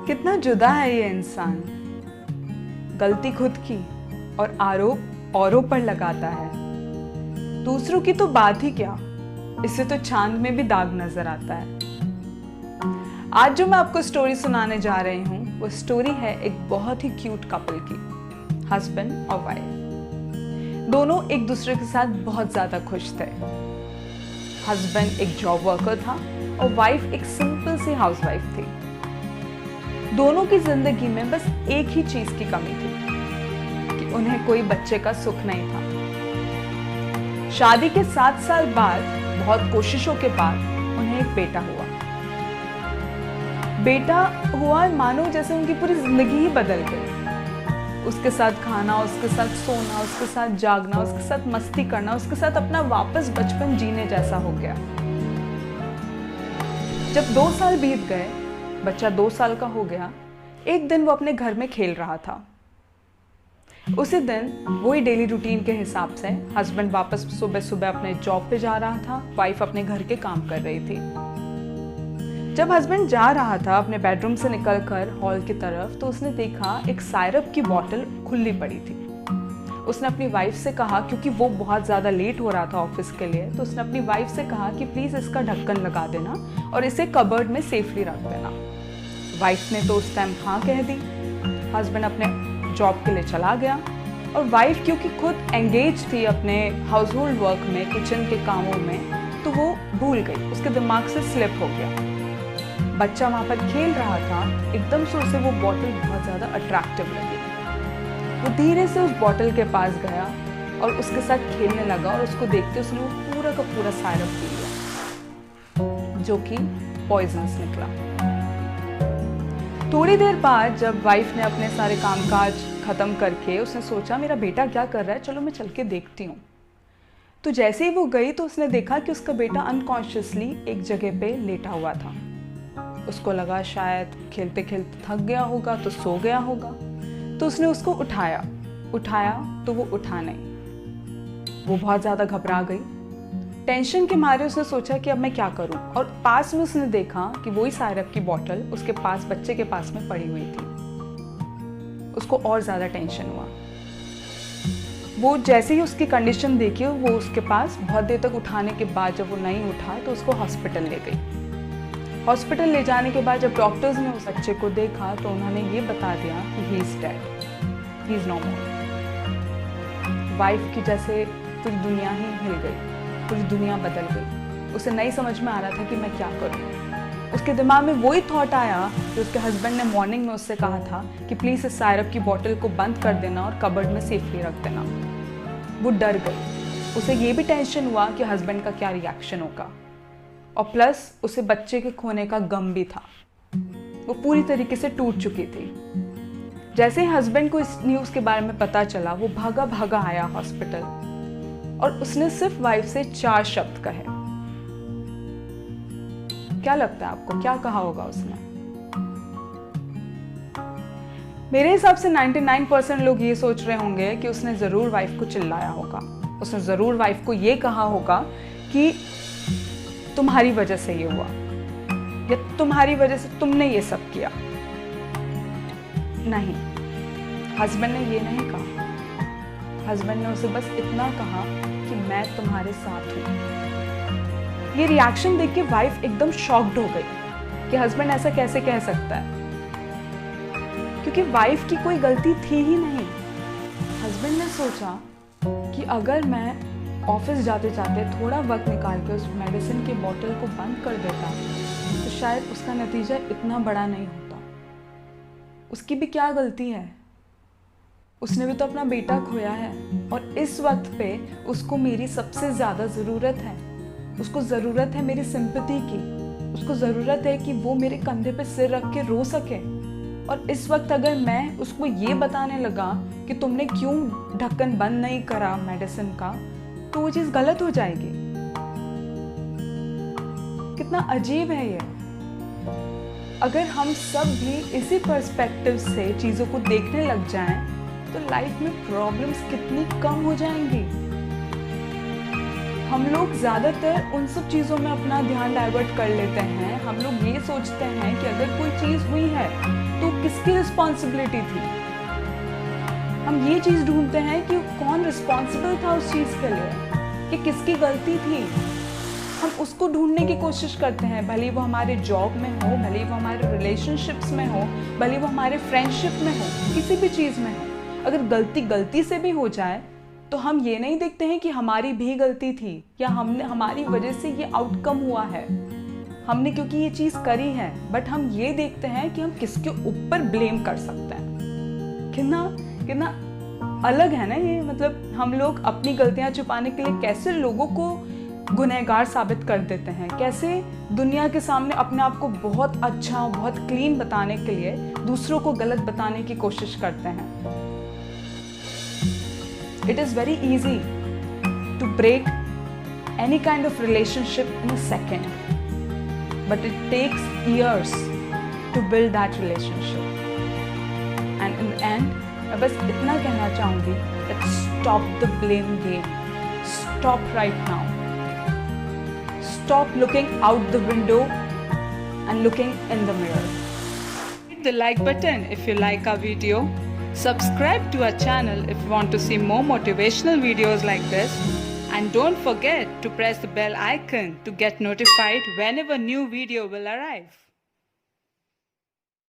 कितना जुदा है ये इंसान। गलती खुद की और आरोप औरों पर लगाता है। दूसरों की तो बात ही क्या, इससे तो चांद में भी दाग नजर आता है। आज जो मैं आपको स्टोरी सुनाने जा रही हूँ वो स्टोरी है एक बहुत ही क्यूट कपल की, हस्बैंड और वाइफ। दोनों एक दूसरे के साथ बहुत ज्यादा खुश थे। हस्बैंड एक जॉब वर्कर था और वाइफ एक सिंपल सी हाउसवाइफ थी। दोनों की जिंदगी में बस एक ही चीज की कमी थी कि उन्हें कोई बच्चे का सुख नहीं था। शादी के 7 साल बाद बहुत कोशिशों के बाद उन्हें एक बेटा हुआ। बेटा हुआ मानो जैसे उनकी पूरी जिंदगी ही बदल गई। उसके साथ खाना, उसके साथ सोना, उसके साथ जागना, उसके साथ मस्ती करना, उसके साथ अपना वापस बचपन जीने जैसा हो गया। जब 2 साल बीत गए, बच्चा 2 साल का हो गया, एक दिन वो अपने घर में खेल रहा था। उसी दिन वही डेली रूटीन के हिसाब से हस्बैंड वापस सुबह सुबह अपने जॉब पे जा रहा था, वाइफ अपने घर के काम कर रही थी। जब हस्बैंड जा रहा था अपने बेडरूम से निकलकर हॉल की तरफ, तो उसने देखा एक सायरप की बोतल खुली पड़ी थी। उसने अपनी वाइफ से कहा, क्योंकि वो बहुत ज़्यादा लेट हो रहा था ऑफिस के लिए, तो उसने अपनी वाइफ से कहा कि प्लीज़ इसका ढक्कन लगा देना और इसे कबर्ड में सेफली रख देना। वाइफ ने तो उस टाइम हाँ कह दी। हस्बैंड अपने जॉब के लिए चला गया और वाइफ क्योंकि खुद एंगेज थी अपने हाउस होल्ड वर्क में, किचन के कामों में, तो वो भूल गई, उसके दिमाग से स्लिप हो गया। बच्चा वहाँ पर खेल रहा था, एकदम से उसे वो बोतल बहुत ज़्यादा अट्रैक्टिव लगी। वो धीरे से उस बोतल के पास गया और उसके साथ खेलने लगा और उसको देखते उसने वो पूरा का पूरा सायरप पी लिया, जो कि पॉइजनस निकला। थोड़ी देर बाद जब वाइफ ने अपने सारे कामकाज खत्म करके उसने सोचा मेरा बेटा क्या कर रहा है, चलो मैं चल के देखती हूँ। तो जैसे ही वो गई तो उसने देखा कि उसका बेटा अनकॉन्शियसली एक जगह पे लेटा हुआ था। उसको लगा शायद खेलते खेलते थक गया होगा तो सो गया होगा, तो उसने उसको उठाया तो वो उठा नहीं। वो बहुत ज़्यादा घबरा गई। टेंशन के मारे उसने सोचा कि अब मैं क्या करूं, और पास में उसने देखा कि वही सायरप की बोतल उसके पास, बच्चे के पास में पड़ी हुई थी। उसको और ज़्यादा टेंशन हुआ। वो जैसे ही उसकी कंडीशन देखी, वो उसके पास बहुत देर तक उठाने के बाद जब वो नहीं उठा तो उसको हॉस्पिटल ले गई। हॉस्पिटल ले जाने के बाद जब डॉक्टर्स ने उस बच्चे को देखा तो उन्होंने ये बता दिया कि he is dead, he is no more. Wife की जैसे पूरी दुनिया ही हिल गई, पूरी दुनिया बदल गई। उसे नहीं समझ में आ रहा था कि मैं क्या करूं। उसके दिमाग में वही थॉट आया कि उसके हस्बैंड ने मॉर्निंग में उससे कहा था कि प्लीज़ इस सायरप की बोतल को बंद कर देना और कबर्ड में सेफली रख देना। वो डर गई। उसे ये भी टेंशन हुआ कि हस्बैंड का क्या रिएक्शन होगा, और प्लस उसे बच्चे के खोने का गम भी था। वो पूरी तरीके से टूट चुकी थी। जैसे ही हस्बैंड को इस न्यूज़ के बारे में पता चला, वो भागा भागा आया हॉस्पिटल और उसने सिर्फ वाइफ से 4 शब्द कहे। क्या लगता है आपको, क्या कहा होगा उसने? मेरे हिसाब से 99% लोग ये सोच रहे होंगे कि उसने ज़रूर वाइफ को चिल्लाया होगा। उसने ज़रूर वाइफ को ये कहा होगा कि तुम्हारी वजह से ये हुआ, या तुम्हारी वजह से तुमने ये सब किया। नहीं, हस्बैंड ने ये नहीं कहा। हस्बैंड ने उसे बस इतना कहा कि मैं तुम्हारे साथ हूं। ये रिएक्शन देख के वाइफ एकदम शॉक्ड हो गई कि हस्बैंड ऐसा कैसे कह सकता है, क्योंकि वाइफ की कोई गलती थी ही नहीं। हस्बैंड ने सोचा कि अगर मैं ऑफिस जाते जाते थोड़ा वक्त निकाल के उस मेडिसिन की बोतल को बंद कर देता तो शायद उसका नतीजा इतना बड़ा नहीं होता। उसकी भी क्या गलती है? उसने भी तो अपना बेटा खोया है, और इस वक्त पे उसको मेरी सबसे ज़्यादा ज़रूरत है। उसको ज़रूरत है मेरी सिंपैथी की। उसको ज़रूरत है कि वो मेरे कंधे पे सिर रख के रो सके। और इस वक्त अगर मैं उसको ये बताने लगा कि तुमने क्यों ढक्कन बंद नहीं करा मेडिसिन का, तो वो चीज गलत हो जाएगी। कितना अजीब है ये। अगर हम सब भी इसी पर्सपेक्टिव से चीजों को देखने लग जाएं, तो लाइफ में प्रॉब्लम्स कितनी कम हो जाएंगी। हम लोग ज़्यादातर उन सब चीज़ों में अपना ध्यान डाइवर्ट कर लेते हैं। हम लोग ये सोचते हैं कि अगर कोई चीज़ हुई है तो किसकी रिस्पॉन्सिबिलिटी थी। हम ये चीज़ ढूंढते हैं कि कौन रिस्पॉन्सिबल था उस चीज़ के लिए, कि किसकी गलती थी। हम उसको ढूंढने की कोशिश करते हैं, भले वो हमारे जॉब में हो, भले वो हमारे रिलेशनशिप्स में हो, भले वो हमारे फ्रेंडशिप में हो, किसी भी चीज़ में हो। अगर गलती से भी हो जाए तो हम ये नहीं देखते हैं कि हमारी भी गलती थी या हमारी वजह से ये आउटकम हुआ है, हमने क्योंकि ये चीज़ करी है। बट हम ये देखते हैं कि हम किसके ऊपर ब्लेम कर सकते हैं। कितना अलग है ना ये। मतलब हम लोग अपनी गलतियां छुपाने के लिए कैसे लोगों को गुनहगार साबित कर देते हैं, कैसे दुनिया के सामने अपने आप को बहुत अच्छा, बहुत क्लीन बताने के लिए दूसरों को गलत बताने की कोशिश करते हैं। It is very easy to break any kind of relationship in a second, but it takes years to build that relationship. And in the end, मैं बस इतना कहना चाहूँगी that stop the blame game. Stop right now. Stop looking out the window and looking in the mirror. Hit the like button if you like our video. Subscribe to our channel if you want to see more motivational videos like this. And don't forget to press the bell icon to get notified whenever new video will arrive.